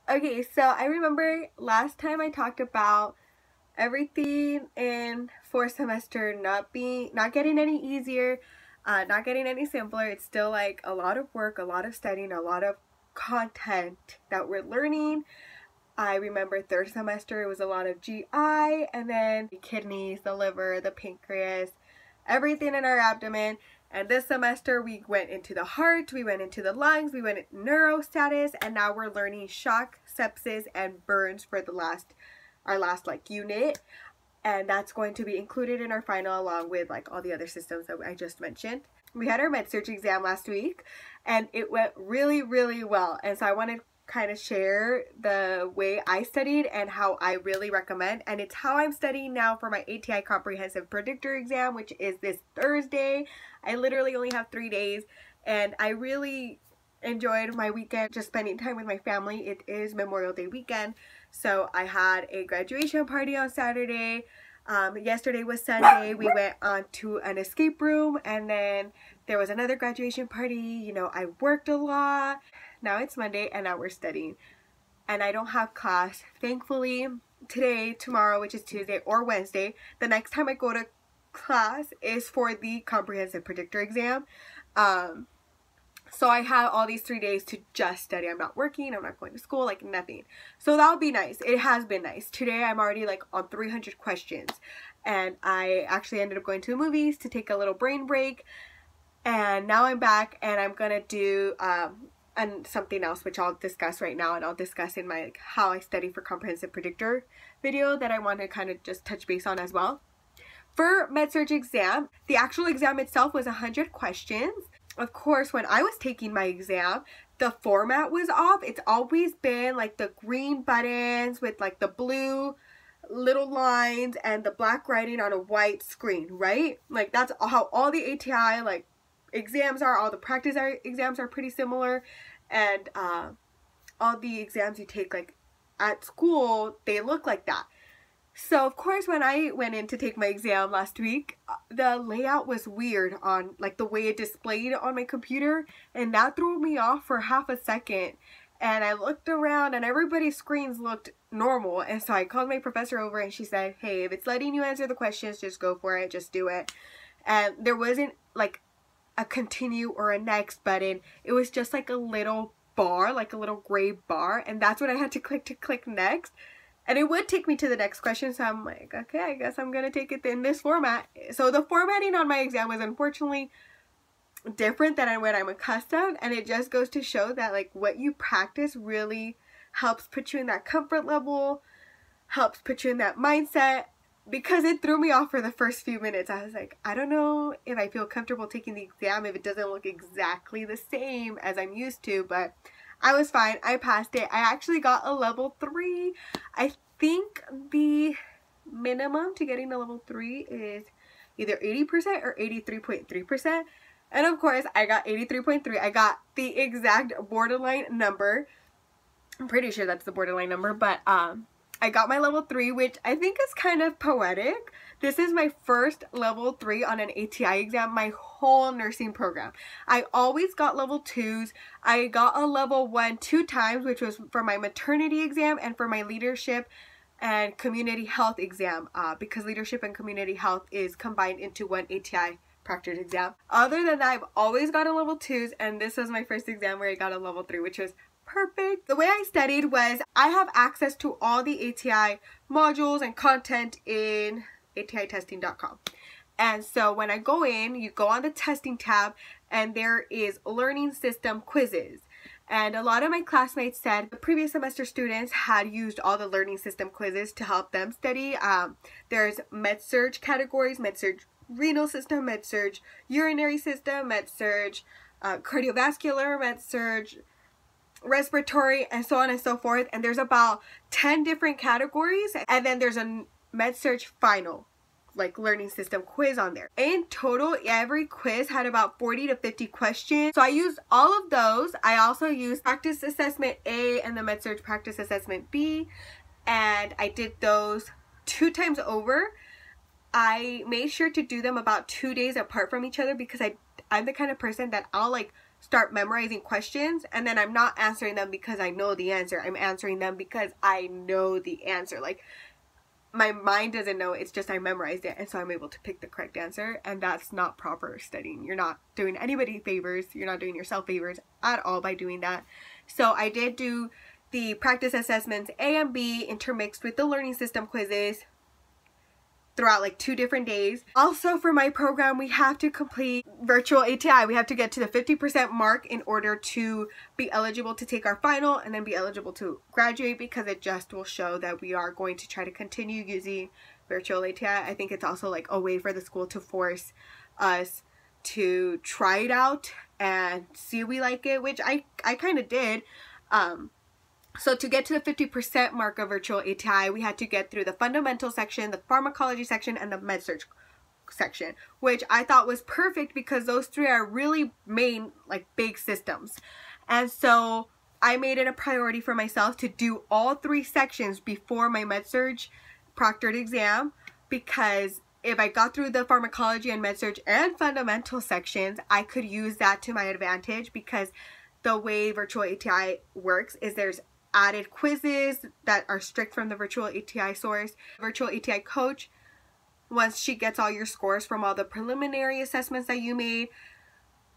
Okay, so I remember last time I talked about everything in fourth semester not getting any easier, not getting any simpler. It's still like a lot of work, a lot of studying, a lot of content that we're learning. I remember third semester it was a lot of GI, and then the kidneys, the liver, the pancreas, everything in our abdomen. And this semester we went into the heart, we went into the lungs, we went into neurostatus, and now we're learning shock, sepsis, and burns for our last like unit. And that's going to be included in our final along with like all the other systems that I just mentioned. We had our med-surg exam last week and it went really, really well. And so I wanted to kind of share the way I studied and how I really recommend. And it's how I'm studying now for my ATI Comprehensive Predictor exam, which is this Thursday. I literally only have 3 days and I really enjoyed my weekend just spending time with my family. It is Memorial Day weekend, so I had a graduation party on Saturday. Yesterday was Sunday. We went on to an escape room, and then there was another graduation party. You know, I worked a lot. Now it's Monday and now we're studying, and I don't have class thankfully today, tomorrow, which is Tuesday, or Wednesday. The next time I go to class is for the Comprehensive Predictor exam. So I have all these 3 days to just study. I'm not working, I'm not going to school, like nothing. So that'll be nice. It has been nice. Today I'm already like on 300 questions. And I actually ended up going to the movies to take a little brain break. And now I'm back and I'm gonna do and something else which I'll discuss right now, and I'll discuss in my how I study for Comprehensive Predictor video that I want to kind of just touch base on as well. For med-surg exam, the actual exam itself was 100 questions. Of course, when I was taking my exam, the format was off. It's always been like the green buttons with like the blue little lines and the black writing on a white screen, right? Like that's how all the ATI like exams are. All the practice exams are pretty similar, and all the exams you take like at school, they look like that. So of course when I went in to take my exam last week, the layout was weird on like the way it displayed on my computer, and that threw me off for half a second. And I looked around and everybody's screens looked normal, and so I called my professor over and she said, hey, if it's letting you answer the questions, just go for it, just do it. And there wasn't like a continue or a next button. It was just like a little bar, like a little gray bar, and that's what I had to click next. And it would take me to the next question, so I'm like, okay, I guess I'm gonna take it in this format. So the formatting on my exam was unfortunately different than what I'm accustomed, and it just goes to show that like what you practice really helps put you in that comfort level, helps put you in that mindset, because it threw me off for the first few minutes. I was like, I don't know if I feel comfortable taking the exam if it doesn't look exactly the same as I'm used to, but I was fine. I passed it. I actually got a level 3. I think the minimum to getting a level 3 is either 80% or 83.3%. And of course, I got 83.3. I got the exact borderline number. I'm pretty sure that's the borderline number, but I got my level 3, which I think is kind of poetic. This is my first level 3 on an ATI exam, my whole nursing program. I always got level 2s. I got a level 1 2 times, which was for my maternity exam and for my leadership and community health exam, because leadership and community health is combined into one ATI practice exam. Other than that, I've always got a level 2s, and this was my first exam where I got a level 3, which was perfect. The way I studied was I have access to all the ATI modules and content in atitesting.com. And so when I go in, you go on the testing tab and there is learning system quizzes. And a lot of my classmates said the previous semester students had used all the learning system quizzes to help them study. There's med-surg categories, med-surg renal system, med-surg urinary system, med-surg cardiovascular, med-surg respiratory, and so on and so forth. And there's about 10 different categories, and then there's a med-surg final like learning system quiz on there. In total, every quiz had about 40 to 50 questions, so I used all of those. I also used practice assessment A and the med-surg practice assessment B, and I did those 2 times over. I made sure to do them about 2 days apart from each other because I'm the kind of person that I'll like start memorizing questions, and then I'm not answering them because I know the answer. I'm answering them because I know the answer. Like, my mind doesn't know, it's just I memorized it, and so I'm able to pick the correct answer, and that's not proper studying. You're not doing anybody favors, you're not doing yourself favors at all by doing that. So I did do the practice assessments A and B intermixed with the learning system quizzes throughout like 2 different days. Also, for my program, we have to complete virtual ATI. We have to get to the 50% mark in order to be eligible to take our final and then be eligible to graduate, because it just will show that we are going to try to continue using virtual ATI. I think it's also like a way for the school to force us to try it out and see if we like it, which I kind of did. So to get to the 50% mark of virtual ATI, we had to get through the fundamental section, the pharmacology section, and the med-surg section, which I thought was perfect because those 3 are really main, like, big systems. And so I made it a priority for myself to do all 3 sections before my med-surg proctored exam, because if I got through the pharmacology and med-surg and fundamental sections, I could use that to my advantage, because the way virtual ATI works is there's added quizzes that are strict from the virtual ATI source. Virtual ATI coach, once she gets all your scores from all the preliminary assessments that you made,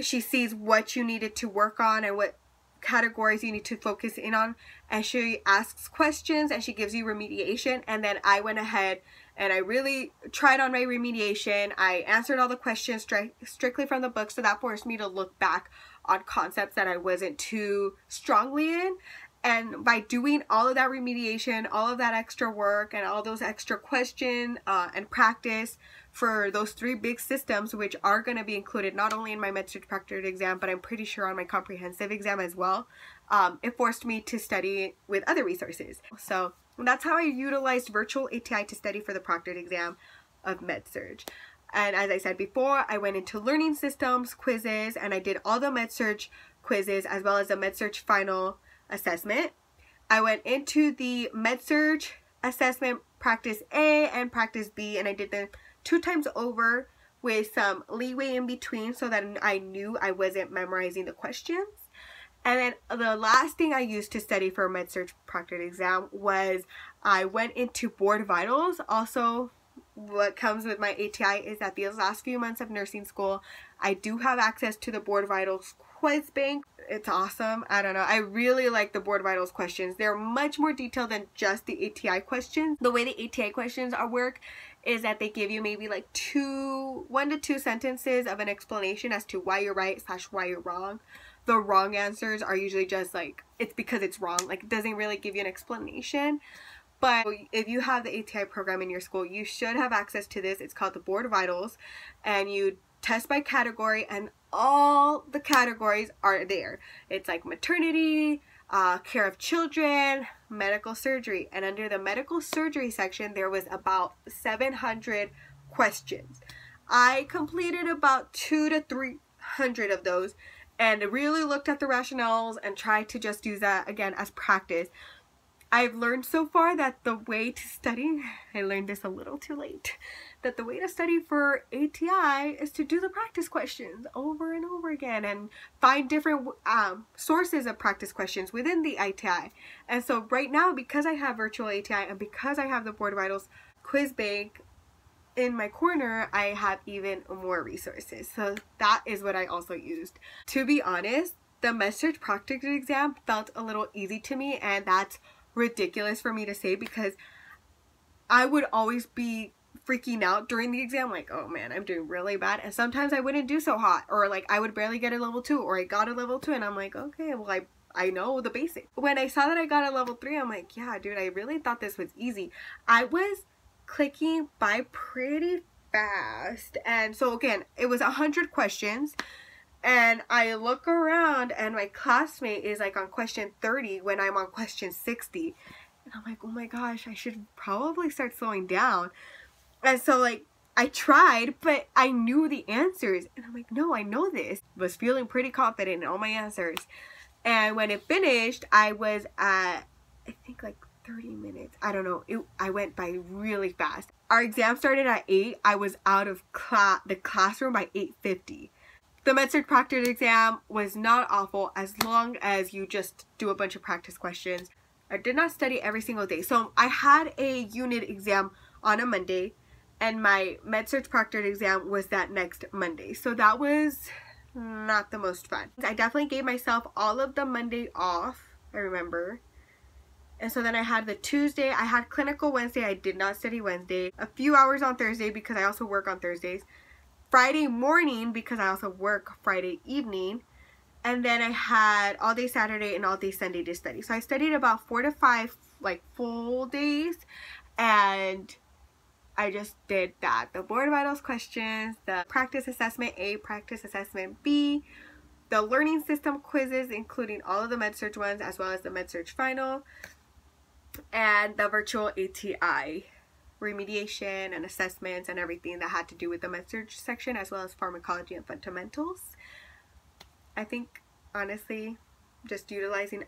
she sees what you needed to work on and what categories you need to focus in on, and she asks questions and she gives you remediation. And then I went ahead and I really tried on my remediation. I answered all the questions strictly from the book, so that forced me to look back on concepts that I wasn't too strongly in. And by doing all of that remediation, all of that extra work, and all those extra questions and practice for those 3 big systems, which are going to be included not only in my med-surg proctored exam, but I'm pretty sure on my comprehensive exam as well, it forced me to study with other resources. So that's how I utilized virtual ATI to study for the proctored exam of med-surg. And as I said before, I went into learning systems quizzes, and I did all the med-surg quizzes as well as the med-surg final assessment. I went into the med-surg assessment practice A and practice B, and I did them 2 times over with some leeway in between so that I knew I wasn't memorizing the questions. And then the last thing I used to study for med-surg proctored exam was I went into board vitals. Also, what comes with my ATI is that these last few months of nursing school, I do have access to the board vitals quiz bank. It's awesome. I don't know. I really like the board vitals questions. They're much more detailed than just the ATI questions. The way the ATI questions work is that they give you maybe like 1 to 2 sentences of an explanation as to why you're right / why you're wrong. The wrong answers are usually just like, it's because it's wrong. Like, it doesn't really give you an explanation. But if you have the ATI program in your school, you should have access to this. It's called the Board Vitals, and you test by category, and all the categories are there. It's like maternity, care of children, medical surgery, and under the medical surgery section, there was about 700 questions. I completed about 200 to 300 of those, and really looked at the rationales and tried to just use that again as practice. I've learned so far that the way to study, I learned this a little too late, that the way to study for ATI is to do the practice questions over and over again and find different sources of practice questions within the ATI. And so right now, because I have virtual ATI and because I have the Board Vitals quiz bank in my corner, I have even more resources. So that is what I also used. To be honest, the med-surg proctored exam felt a little easy to me, and that's ridiculous for me to say because I would always be freaking out during the exam, like, oh man, I'm doing really bad, and sometimes I wouldn't do so hot, or like I would barely get a level 2, or I got a level 2 and I'm like, okay, well I know the basics. When I saw that I got a level 3, I'm like, yeah dude, I really thought this was easy. I was clicking by pretty fast, and so again, it was 100 questions. And I look around and my classmate is like on question 30 when I'm on question 60. And I'm like, oh my gosh, I should probably start slowing down. And so like, I tried, but I knew the answers. And I'm like, no, I know this. Was feeling pretty confident in all my answers. And when it finished, I was at, I think like 30 minutes. I don't know. I went by really fast. Our exam started at 8. I was out of the classroom by 8:50. The med-surg proctored exam was not awful as long as you just do a bunch of practice questions. I did not study every single day. So I had a unit exam on a Monday, and my med-surg proctored exam was that next Monday. So that was not the most fun. I definitely gave myself all of the Monday off, I remember. And so then I had the Tuesday, I had clinical Wednesday, I did not study Wednesday. A few hours on Thursday because I also work on Thursdays. Friday morning because I also work Friday evening. And then I had all day Saturday and all day Sunday to study. So I studied about 4 to 5 like full days, and I just did that. The board vitals questions, the practice assessment A, practice assessment B, the learning system quizzes, including all of the med-surg ones, as well as the med-surg final, and the virtual ATI remediation and assessments and everything that had to do with the med-surg section, as well as pharmacology and fundamentals. I think, honestly, just utilizing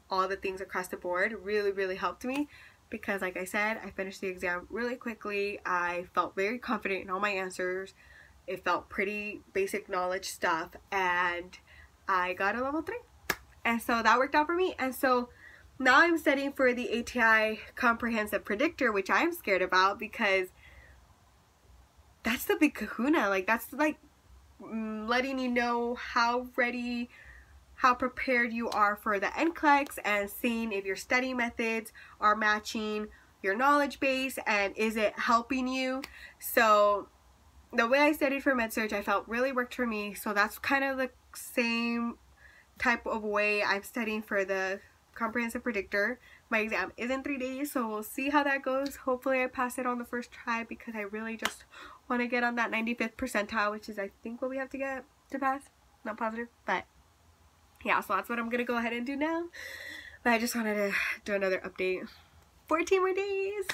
all the things across the board really helped me, because like I said, I finished the exam really quickly. I felt very confident in all my answers. It felt pretty basic knowledge stuff, and I got a level 3. And so that worked out for me. And so now I'm studying for the ATI comprehensive predictor, which I'm scared about because that's the big kahuna. Like, that's like letting you know how ready, how prepared you are for the NCLEX, and seeing if your study methods are matching your knowledge base and is it helping you. So the way I studied for med-surg, I felt really worked for me. So that's kind of the same type of way I'm studying for the comprehensive predictor. My exam is in 3 days, so we'll see how that goes. Hopefully I pass it on the first try, because I really just want to get on that 95th percentile, which is I think what we have to get to pass. Not positive, but yeah, so that's what I'm gonna go ahead and do now. But I just wanted to do another update. 14 more days.